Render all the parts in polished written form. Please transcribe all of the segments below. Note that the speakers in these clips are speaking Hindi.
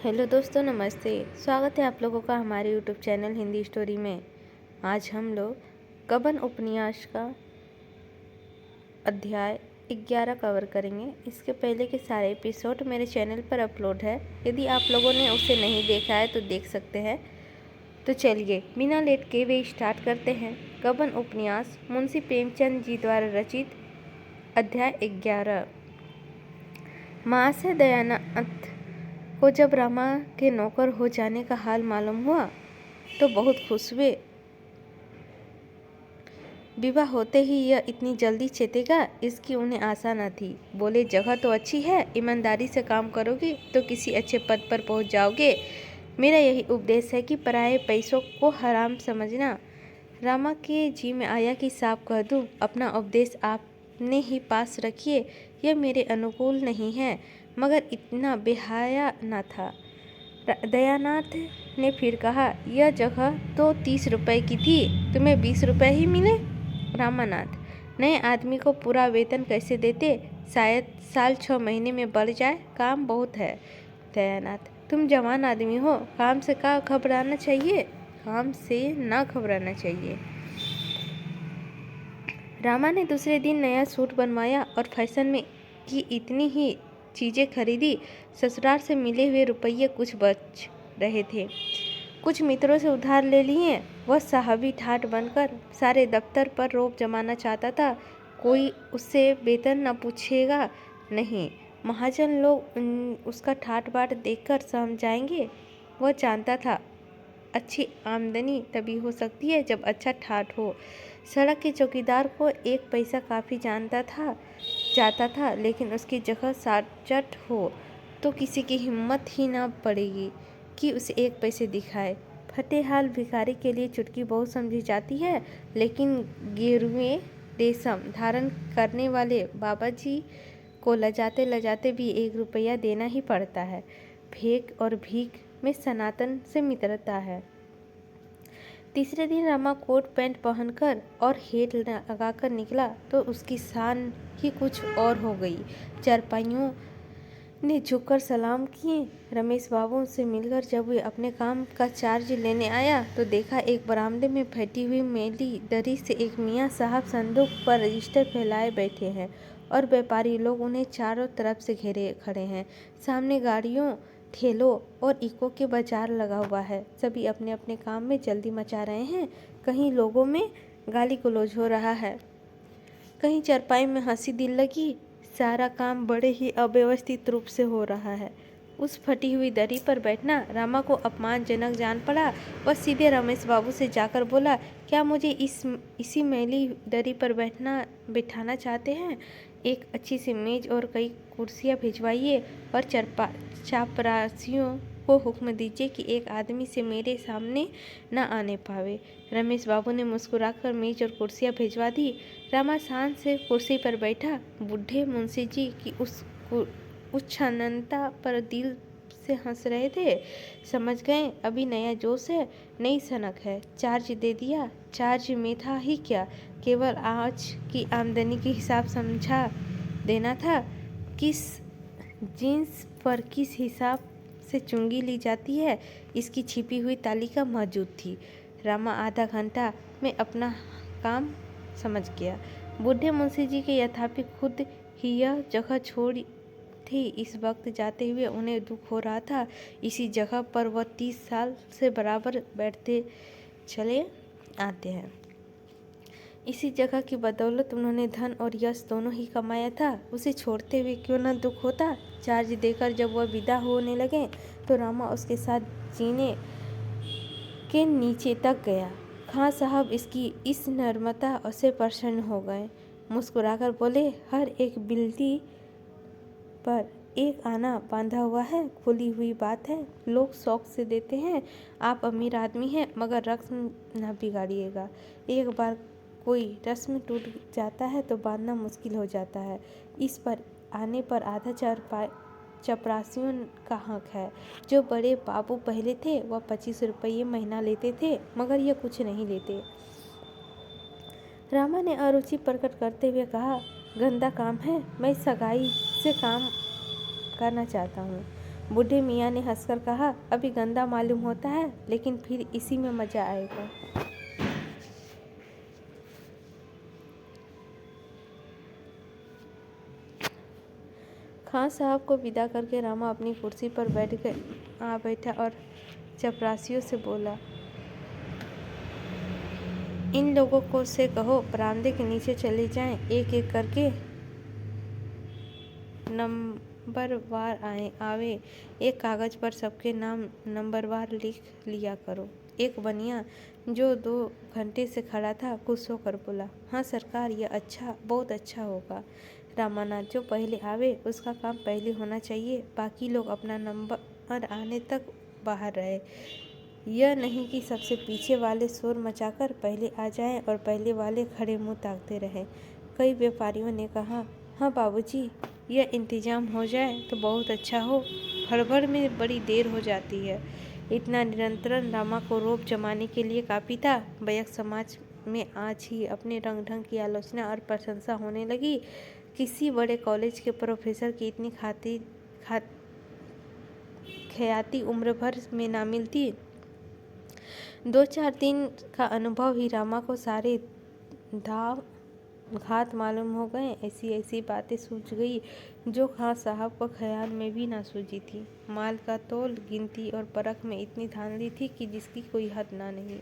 हेलो दोस्तों, नमस्ते। स्वागत है आप लोगों का हमारे यूट्यूब चैनल हिंदी स्टोरी में। आज हम लोग कबन उपन्यास का अध्याय 11 कवर करेंगे। इसके पहले के सारे एपिसोड मेरे चैनल पर अपलोड है। यदि आप लोगों ने उसे नहीं देखा है तो देख सकते हैं। तो चलिए बिना लेट के वे स्टार्ट करते हैं। कबन उपन्यास मुंशी प्रेमचंद जी द्वारा रचित, अध्याय 11। महाशय दयानाथ को जब रामा के नौकर हो जाने का हाल मालूम हुआ तो बहुत खुश हुए। विवाह होते ही यह इतनी जल्दी चेतेगा, इसकी उन्हें आशा न थी। बोले, जगह तो अच्छी है, ईमानदारी से काम करोगे तो किसी अच्छे पद पर पहुंच जाओगे। मेरा यही उपदेश है कि पराये पैसों को हराम समझना। रामा के जी में आया कि साफ कह दूं, अपना उपदेश आपने ही पास रखिए, यह मेरे अनुकूल नहीं है। मगर इतना बेहाया न था। दयानाथ ने फिर कहा, यह जगह तो 30 रुपए की थी, तुम्हें 20 रुपए ही मिले। रामानाथ, नए आदमी को पूरा वेतन कैसे देते? शायद साल 6 महीने में बढ़ जाए, काम बहुत है। दयानाथ, तुम जवान आदमी हो, काम से का घबराना चाहिए, काम से ना घबराना चाहिए। रामा ने दूसरे दिन नया सूट बनवाया और फैशन में की इतनी ही चीज़ें खरीदी। ससुराल से मिले हुए रुपये कुछ बच रहे थे, कुछ मित्रों से उधार ले लिए। वह साहबी ठाट बनकर सारे दफ्तर पर रोब जमाना चाहता था। कोई उससे वेतन न पूछेगा नहीं। महाजन लोग उसका ठाट बाट देखकर सहम जाएंगे। वह जानता था अच्छी आमदनी तभी हो सकती है जब अच्छा ठाट हो। सड़क के चौकीदार को 1 पैसा काफ़ी जाता था, लेकिन उसकी जगह साचट हो तो किसी की हिम्मत ही ना पड़ेगी कि उसे 1 पैसे दिखाए। फटे हाल भिखारी के लिए चुटकी बहुत समझी जाती है, लेकिन गेरुए रेशम धारण करने वाले बाबा जी को लजाते लजाते भी 1 रुपया देना ही पड़ता है। भेक और भीख में सनातन से मित्रता है। तीसरे दिन रामा कोट पैंट पहनकर और हेट लगाकर निकला तो उसकी शान ही कुछ और हो गई। चारपाइयों ने झुककर सलाम किए। रमेश बाबू से मिलकर जब वे अपने काम का चार्ज लेने आया तो देखा एक बरामदे में फटी हुई मेली दरी से एक मियाँ साहब संदूक पर रजिस्टर फैलाए बैठे हैं और व्यापारी लोग उन्हें चारों तरफ से घेरे खड़े हैं। सामने गाड़ियों, ठेलों और इको के बाजार लगा हुआ है। सभी अपने अपने काम में जल्दी मचा रहे हैं। कहीं लोगों में गाली गलौज हो रहा है, कहीं चारपाई में हंसी दिल लगी। सारा काम बड़े ही अव्यवस्थित रूप से हो रहा है। उस फटी हुई दरी पर बैठना रामा को अपमानजनक जान पड़ा। वह सीधे रमेश बाबू से जाकर बोला, क्या मुझे इसी मैली दरी पर बिठाना चाहते हैं? एक अच्छी सी मेज और कई कुर्सियां भिजवाइए और चापरासियों को हुक्म दीजिए कि एक आदमी से मेरे सामने न आने पावे। रमेश बाबू ने मुस्कुराकर मेज और कुर्सियां भिजवा दी। रामा शान से कुर्सी पर बैठा। बूढ़े मुंशी जी की उस क्षणता पर दिल से हंस रहे थे। समझ गए अभी नया जोश है, नई सनक है। चार्ज दे दिया। चार्ज में था ही क्या, केवल आज की आमदनी के हिसाब समझा देना था। किस जींस पर किस हिसाब से चुंगी ली जाती है, इसकी छिपी हुई तालिका मौजूद थी। रामा आधा घंटा में अपना काम समझ गया। बूढ़े मुंशी जी के यथापि खुद ही यह जगह छोड़ी थी। इस वक्त जाते हुए उन्हें दुख हो रहा था। इसी जगह पर वह 30 साल से बराबर बैठते चले आते हैं। इसी जगह की बदौलत उन्होंने धन और यश दोनों ही कमाया था। उसे छोड़ते हुए क्यों न दुख होता। चार्ज देकर जब वह विदा होने लगे तो रामा उसके साथ जीने के नीचे तक गया। खां साहब इसकी इस नम्रता से प्रसन्न हो गए। मुस्कुराकर बोले, हर एक बिल्ली पर एक आना बांधा हुआ है, खुली हुई बात है। लोग शौक से देते हैं। आप अमीर आदमी हैं, मगर रस्म न बिगाड़िएगा। एक बार कोई रस्म टूट जाता है तो बांधना मुश्किल हो जाता है। इस पर आने पर आधा चपरासियों का हक है। जो बड़े बाबू पहले थे वह 25 रुपये महीना लेते थे, मगर यह कुछ नहीं लेते। रामा ने अरुचि प्रकट करते हुए कहा, गंदा काम है, मैं सगाई से काम करना चाहता हूँ। बूढ़े मियाँ ने हंसकर कहा, अभी गंदा मालूम होता है, लेकिन फिर इसी में मजा आएगा। खां साहब को विदा करके रामा अपनी कुर्सी पर बैठा और चपरासियों से बोला, इन लोगों को से कहो बरामदे के नीचे चले जाएं, एक एक करके नंबरवार आवे। एक कागज पर सबके नाम नंबरवार लिख लिया करो। एक बनिया जो 2 घंटे से खड़ा था खुश होकर बोला, हाँ सरकार, यह अच्छा, बहुत अच्छा होगा। रामानाथ, जो पहले आवे उसका काम पहले होना चाहिए, बाकी लोग अपना नंबर आने तक बाहर रहे। यह नहीं कि सबसे पीछे वाले शोर मचाकर पहले आ जाएं और पहले वाले खड़े मुंह ताकते रहें। कई व्यापारियों ने कहा, हाँ बाबूजी, यह इंतजाम हो जाए तो बहुत अच्छा हो, हड़बड़ में बड़ी देर हो जाती है। इतना निरंतरण रामा को रोब जमाने के लिए काफ़ी था। बैक समाज में आज ही अपने रंग ढंग की आलोचना और प्रशंसा होने लगी। किसी बड़े कॉलेज के प्रोफेसर की इतनी ख्याति उम्र भर में ना मिलती। 2-4 दिन का अनुभव ही रामा को सारे दाव घात मालूम हो गए। ऐसी ऐसी बातें सूझ गई जो खां साहब को ख्याल में भी ना सूझी थी। माल का तोल, गिनती और परख में इतनी धांधली थी कि जिसकी कोई हद ना नहीं।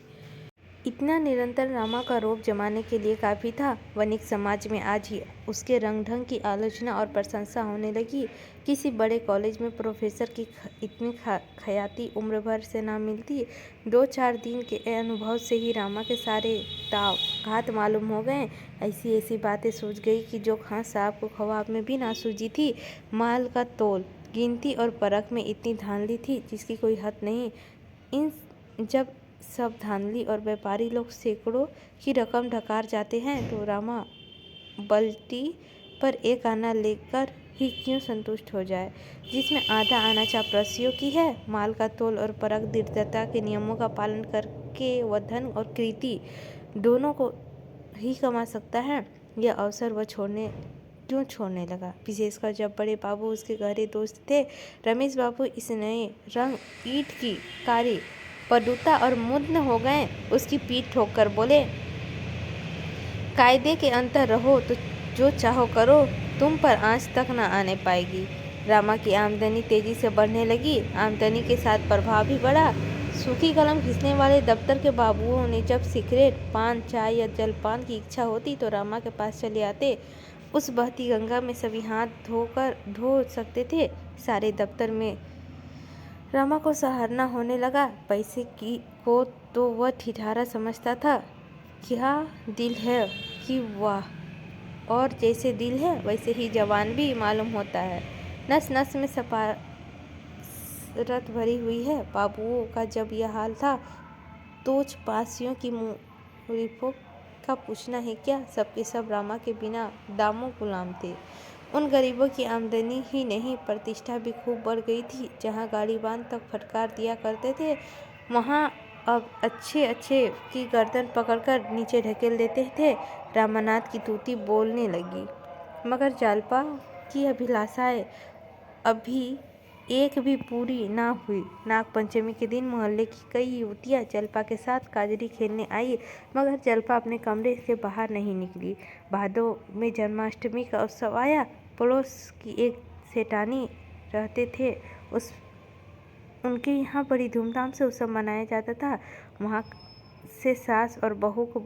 इतना निरंतर रामा का रोब जमाने के लिए काफ़ी था। वणिक समाज में आज ही उसके रंग ढंग की आलोचना और प्रशंसा होने लगी। किसी बड़े कॉलेज में प्रोफेसर की इतनी ख्याति उम्र भर से ना मिलती। 2-4 दिन के अनुभव से ही रामा के सारे दाव घात मालूम हो गए। ऐसी ऐसी बातें सूझ गई कि जो खां साहब को ख्वाब में भी ना सूझी थी। माल का तोल, गिनती और परख में इतनी धांधली थी जिसकी कोई हद नहीं। इन जब सब धांधली और व्यापारी लोग सैकड़ों की रकम ढकार जाते हैं तो रामा बल्टी पर एक आना लेकर ही क्यों संतुष्ट हो जाए, जिसमें आधा आना चापरासियों की है। माल का तोल और परख दृढ़ता के नियमों का पालन करके वह धन और कीर्ति दोनों को ही कमा सकता है। यह अवसर वह क्यों छोड़ने लगा, विशेषकर जब बड़े बाबू उसके गहरे दोस्त थे। रमेश बाबू इस नए रंग ईंट की कारी पडुता और मुग्ध हो गए। उसकी पीठ ठोक कर बोले, कायदे के अंतर रहो तो जो चाहो करो, तुम पर आंच तक न आने पाएगी। रामा की आमदनी तेजी से बढ़ने लगी। आमदनी के साथ प्रभाव भी बढ़ा। सूखी कलम घिसने वाले दफ्तर के बाबुओं ने जब सिगरेट, पान, चाय या जलपान की इच्छा होती तो रामा के पास चले आते। उस बहती गंगा में सभी हाथ धो सकते थे। सारे दफ्तर में रामा को सराहना होने लगा। पैसे को तो वह ठिठारा समझता था। क्या दिल है कि वाह, और जैसे दिल है वैसे ही जवान भी मालूम होता है। नस नस में सपारत भरी हुई है। बाबुओं का जब यह हाल था तो पासियों की मुरीफों का पूछना है क्या। सबके सब रामा के बिना दामों गुलाम थे। उन गरीबों की आमदनी ही नहीं, प्रतिष्ठा भी खूब बढ़ गई थी। जहाँ गाड़ीबान तक फटकार दिया करते थे, वहाँ अब अच्छे की गर्दन पकड़कर नीचे ढकेल देते थे। रामानाथ की तूती बोलने लगी, मगर जालपा की अभिलाषाएं अभी एक भी पूरी ना हुई। नाग पंचमी के दिन मोहल्ले की कई युवतियां जलपा के साथ काजरी खेलने आई, मगर जलपा अपने कमरे के बाहर नहीं निकली। भादों में जन्माष्टमी का उत्सव आया। पड़ोस की एक सेठानी रहते थे, उनके यहाँ बड़ी धूमधाम से उत्सव मनाया जाता था। वहाँ से सास और बहू को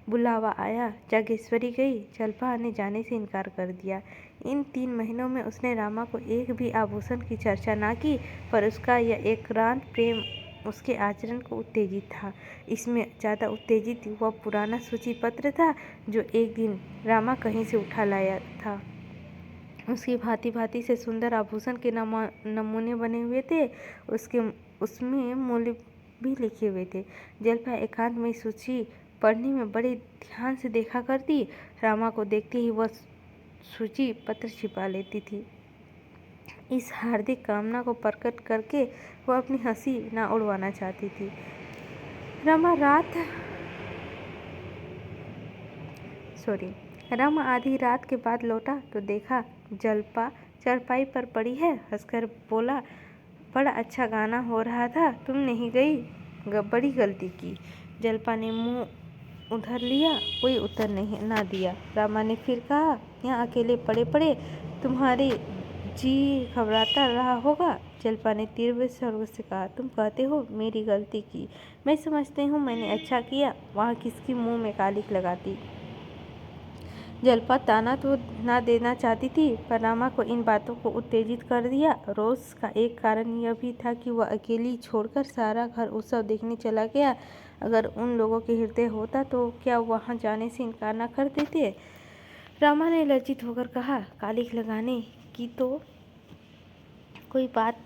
बुलावा आया। जागेश्वरी गई। जलपा ने जाने से इनकार कर दिया। इन 3 महीनों में उसने रामा को एक भी आभूषण की चर्चा ना की, पर उसका यह एकांत प्रेम उसके आचरण को उत्तेजित था। इसमें ज़्यादा उत्तेजित वह पुराना सूची पत्र था जो एक दिन रामा कहीं से उठा लाया था। उसकी भांति भांति से सुंदर आभूषण के नमूने बने हुए थे। उसमें मूल्य भी लिखे हुए थे। जलपा एकांत में सूची पढ़ने में बड़े ध्यान से देखा करती। रामा को देखते ही वह सूची पत्र छिपा लेती थी। इस हार्दिक कामना को प्रकट करके वह अपनी हंसी ना उड़वाना चाहती थी। रामा आधी रात के बाद लौटा तो देखा जलपा चारपाई पर पड़ी है। हंसकर बोला, बड़ा अच्छा गाना हो रहा था, तुम नहीं गई, बड़ी गलती की। जल्पा ने मुंह उधर लिया, कोई उत्तर नहीं ना दिया। रामा ने फिर कहा, यहाँ अकेले पड़े पड़े तुम्हारे जी घबराता रहा होगा। जल्पा ने तीव्र स्वर से कहा, तुम कहते हो मेरी गलती की, मैं समझती हूँ मैंने अच्छा किया, वहाँ किसकी मुंह में कालिक लगाती। जल्पा ताना तो ना देना चाहती थी, पर रामा को इन बातों को उत्तेजित कर दिया। रोष का एक कारण यह भी था कि वह अकेली छोड़कर सारा घर उत्सव देखने चला गया। अगर उन लोगों के हृदय होता तो क्या वहाँ जाने से इनकार न कर देते। रामा ने लज्जित होकर कहा, कालिक लगाने की तो कोई बात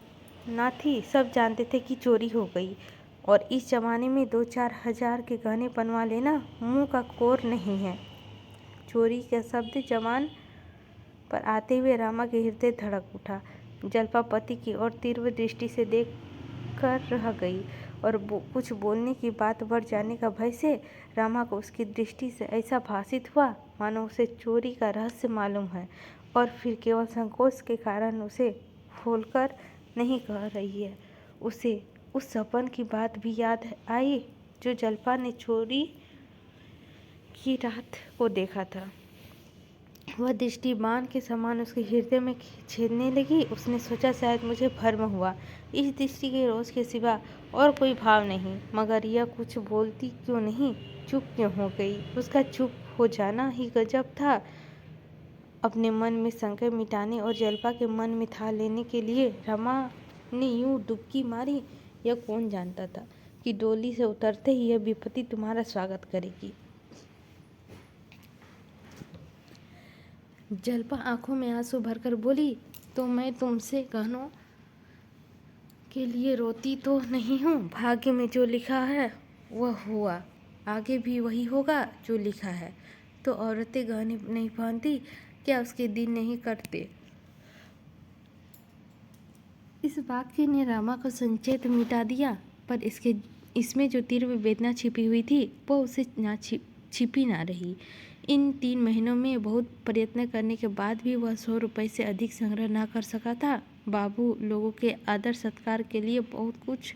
ना थी, सब जानते थे कि चोरी हो गई, और इस जमाने में 2-4 हजार के गहने बनवा लेना मुंह का कोर नहीं है। चोरी का शब्द जबान पर आते हुए रामा के हृदय धड़क उठा। जल्पा पति की ओर तीव्र दृष्टि से देख कर रह गई, और कुछ बोलने की बात बढ़ जाने का भय से रामा को उसकी दृष्टि से ऐसा भासित हुआ मानो उसे चोरी का रहस्य मालूम है, और फिर केवल संकोच के कारण उसे खोलकर नहीं कह रही है। उसे उस सपन की बात भी याद आई जो जल्पा ने चोरी की रात को देखा था। वह दृष्टि बाण के समान उसके हृदय में छेदने लगी। उसने सोचा, शायद मुझे भ्रम हुआ, इस दृष्टि के रोष के सिवा और कोई भाव नहीं। मगर यह कुछ बोलती क्यों नहीं, चुप क्यों हो गई। उसका चुप हो जाना ही गजब था। अपने मन में संकट मिटाने और जल्पा के मन में था लेने के लिए रमा ने यूं डुबकी मारी। यह कौन जानता था कि डोली से उतरते ही यह विपत्ति तुम्हारा स्वागत करेगी। जल्पा आंखों में आंसू भरकर बोली, तो मैं तुमसे गहनों के लिए रोती तो नहीं हूँ। भाग्य में जो लिखा है वह हुआ, आगे भी वही होगा जो लिखा है। तो औरतें गहने नहीं पहनती, क्या उसके दिन नहीं कटते। इस वाक्य ने रामा को संचेत मिटा दिया, पर इसमें जो तीव्र वेदना छिपी हुई थी वो उसे छिपी ना रही। इन 3 महीनों में बहुत प्रयत्न करने के बाद भी वह 100 रुपये से अधिक संग्रह ना कर सका था। बाबू लोगों के आदर सत्कार के लिए बहुत कुछ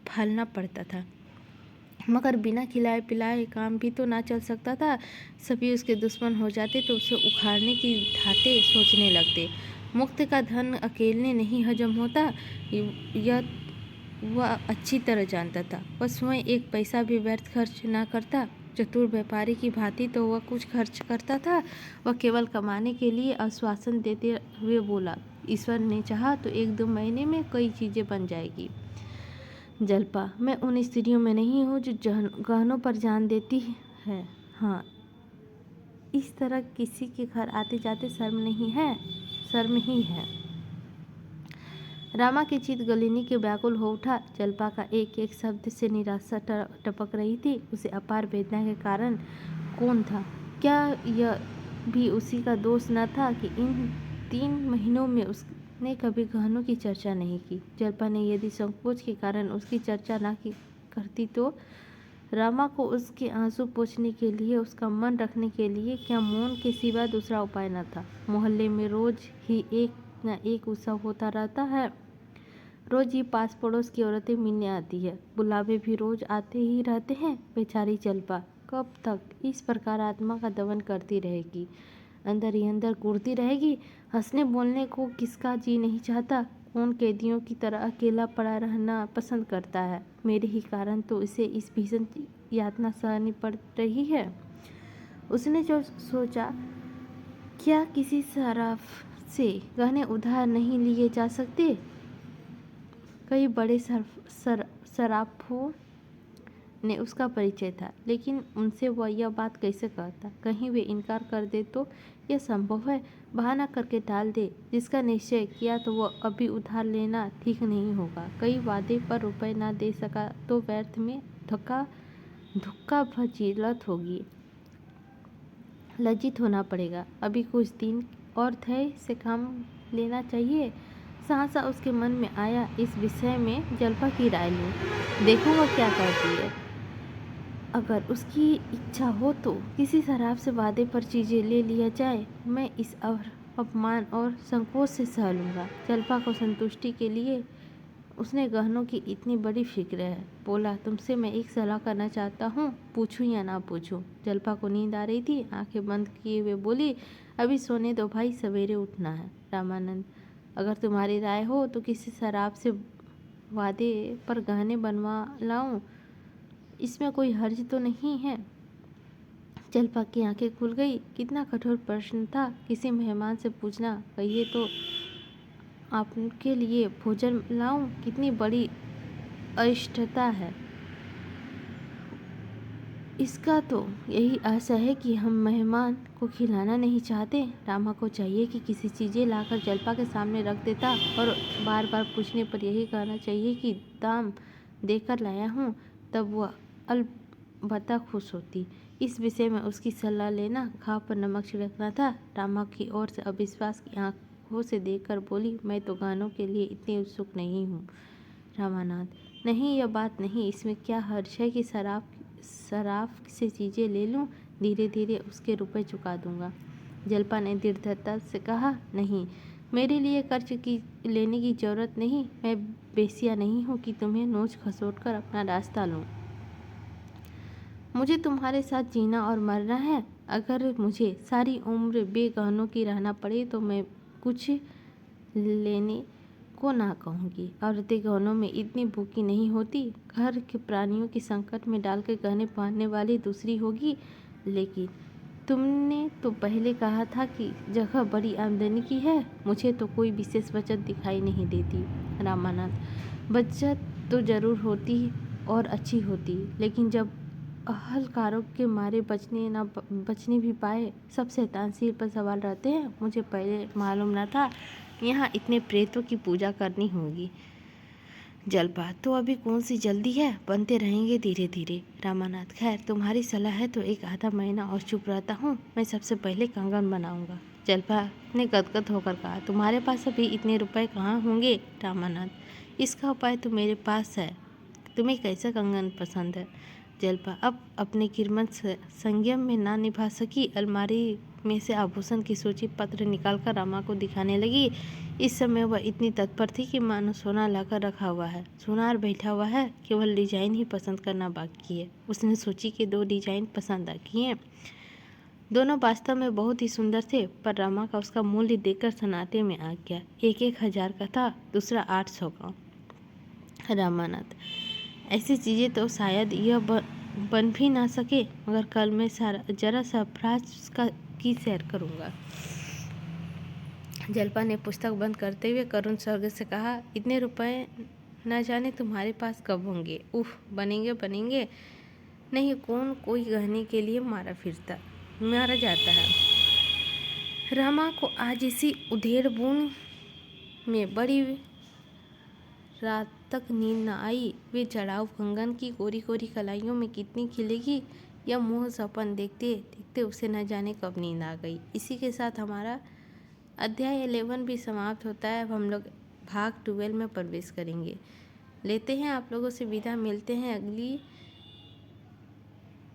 फलना पड़ता था, मगर बिना खिलाए पिलाए काम भी तो ना चल सकता था। सभी उसके दुश्मन हो जाते तो उसे उखाड़ने की धाते सोचने लगते। मुक्त का धन अकेले नहीं हजम होता, यह वह अच्छी तरह जानता था। वह स्वयं एक पैसा भी व्यर्थ खर्च ना करता। चतुर व्यापारी की भांति तो वह कुछ खर्च करता था। वह केवल कमाने के लिए आश्वासन देते हुए बोला, ईश्वर ने चाहा तो 1-2 महीने में कई चीज़ें बन जाएगी। जल्पा, मैं उन स्त्रियों में नहीं हूँ जो गहनों पर जान देती है। हाँ, इस तरह किसी के घर आते जाते शर्म नहीं है, शर्म ही है। रामा की चित गलिनी के व्याकुल हो उठा। जल्पा का एक एक शब्द से निराशा टपक रही थी। उसे अपार वेदना के कारण कौन था? क्या यह भी उसी का दोष न था कि इन 3 महीनों में उसने कभी गहनों की चर्चा नहीं की। जल्पा ने यदि संकोच के कारण उसकी चर्चा ना की करती तो रामा को उसके आंसू पोंछने के लिए, उसका मन रखने के लिए क्या मौन के सिवा दूसरा उपाय न था। मोहल्ले में रोज ही एक न एक उत्सव होता रहता है। रोज ही पास पड़ोस की औरतें मिलने आती है, बुलावे भी रोज आते ही रहते हैं। बेचारी जल्पा कब तक इस प्रकार आत्मा का दमन करती रहेगी, अंदर ही अंदर घुटती रहेगी। हंसने बोलने को किसका जी नहीं चाहता। कौन कैदियों की तरह अकेला पड़ा रहना पसंद करता है। मेरे ही कारण तो इसे इस भीषण यातना सहनी पड़ रही है। उसने जो सोचा, क्या किसी सराफ से गहने उधार नहीं लिए जा सकते। कई बड़े सराफों ने उसका परिचय था, लेकिन उनसे वह यह बात कैसे कहता। कहीं वे इनकार कर दे तो यह संभव है, बहाना करके टाल दे। जिसका निश्चय किया तो वह अभी उधार लेना ठीक नहीं होगा। कई वादे पर रुपए ना दे सका तो व्यर्थ में धुक्का भजिलत होगी, लज्जित होना पड़ेगा। अभी कुछ दिन और धैर्य से काम लेना चाहिए। सहसा उसके मन में आया, इस विषय में जल्पा की राय लूं, देखूंगा क्या करती है। अगर उसकी इच्छा हो तो किसी शराब से वादे पर चीज़ें ले लिया जाए। मैं इस अपमान और संकोच से सह लूँगा। जल्पा को संतुष्टि के लिए उसने गहनों की इतनी बड़ी फिक्र है। बोला, तुमसे मैं एक सलाह करना चाहता हूँ, पूछूं या ना पूछूं। जल्पा को नींद आ रही थी, आंखें बंद किए हुए बोली, अभी सोने दो भाई, सवेरे उठना है। रामानंद, अगर तुम्हारी राय हो तो किसी शराब से वादे पर गहने बनवा लाऊं, इसमें कोई हर्ज तो नहीं है। जल्पा की आंखें खुल गई। कितना कठोर प्रश्न था किसी मेहमान से पूछना। कहिए तो आपके लिए भोजन लाऊं, कितनी बड़ी अशिष्टता है। इसका तो यही आशा है कि हम मेहमान को खिलाना नहीं चाहते। रामा को चाहिए कि किसी चीज़ें लाकर जल्पा के सामने रख देता और बार बार पूछने पर यही कहना चाहिए कि दाम देकर लाया हूँ, तब वह अलबत्ता खुश होती। इस विषय में उसकी सलाह लेना घाव पर नमक छिड़कना था। रामा की ओर से अविश्वास की आंखों से देखकर बोली, मैं तो गानों के लिए इतनी उत्सुक नहीं हूँ। रामानाथ, नहीं, यह बात नहीं, इसमें क्या हर्ज है कि शराब से चीज़ें ले लूं, धीरे धीरे उसके रुपए चुका दूंगा। जल्पा ने दृढ़ता से कहा, नहीं, मेरे लिए कर्ज लेने की जरूरत नहीं। मैं बेसिया नहीं हूँ कि तुम्हें नोच खसोट कर अपना रास्ता लूँ। मुझे तुम्हारे साथ जीना और मरना है। अगर मुझे सारी उम्र बेगहनों की रहना पड़े तो मैं कुछ लेने को ना कहूँगी। औरतें गहनों में इतनी भूखी नहीं होती। घर के प्राणियों की संकट में डालकर गहने पहनने वाली दूसरी होगी। लेकिन तुमने तो पहले कहा था कि जगह बड़ी आमदनी की है। मुझे तो कोई विशेष बचत दिखाई नहीं देती। रामानंद, बचत तो जरूर होती और अच्छी होती, लेकिन जब अहलकारों के मारे बचने भी पाए, सब शैतान सिर पर सवाल रहते हैं। मुझे पहले मालूम न था यहाँ इतने प्रेतों की पूजा करनी होगी। जल्पा, तो अभी कौन सी जल्दी है, बनते रहेंगे धीरे धीरे। रामानाथ, खैर तुम्हारी सलाह है तो एक आधा महीना और चुप रहता हूँ। मैं सबसे पहले कंगन बनाऊंगा। जल्पा ने गदगद होकर कहा, तुम्हारे पास अभी इतने रुपए कहाँ होंगे। रामानाथ, इसका उपाय तो मेरे पास है। तुम्हें कैसा कंगन पसंद है। जल्पा अब अपने किरमत संयम में ना निभा सकी, अलमारी में से आभूषण की सूची पत्र निकालकर रामा को दिखाने लगी। इस समय वह इतनी तत्पर थी कि मानो सोना लाकर रखा हुआ है, सुनार बैठा हुआ है, केवल डिजाइन ही पसंद करना बाकी है। उसने सूची के 2 डिजाइन पसंद किए। दोनों वास्तव में बहुत ही सुंदर थे, पर रामा का उसका मूल्य देखकर सन्नाटे में आ गया। एक 1000 का था, दूसरा 800 का। रामानाथ, ऐसी चीज़ें तो शायद यह बन भी ना सके, मगर कल मैं जरा सरफराज की सैर करूँगा। जल्पा ने पुस्तक बंद करते हुए करुण स्वर से कहा, इतने रुपए न जाने तुम्हारे पास कब होंगे। उफ, बनेंगे नहीं, कौन कोई गहने के लिए मारा जाता है। रामा को आज इसी उधेड़ बुन में बड़ी रात तक नींद न आई। वे जड़ाऊ कंगन की कोरी कोरी कलाइयों में कितनी खिलेगी, यह मोह सपन देखते देखते उसे न जाने कब नींद आ गई। इसी के साथ हमारा अध्याय 11 भी समाप्त होता है। अब हम लोग भाग 12 में प्रवेश करेंगे। लेते हैं आप लोगों से विदा, मिलते हैं अगली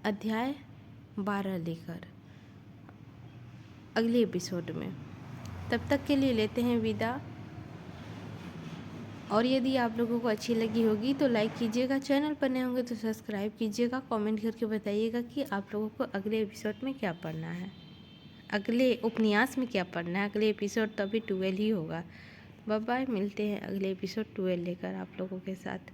अध्याय 12 लेकर अगले एपिसोड में। तब तक के लिए लेते हैं विदा। और यदि आप लोगों को अच्छी लगी होगी तो लाइक कीजिएगा, चैनल पर नए होंगे तो सब्सक्राइब कीजिएगा, कमेंट करके बताइएगा कि आप लोगों को अगले एपिसोड में क्या पढ़ना है, अगले उपन्यास में क्या पढ़ना है। अगले एपिसोड तो अभी 12 ही होगा। बाय बाय, मिलते हैं अगले एपिसोड 12 लेकर आप लोगों के साथ।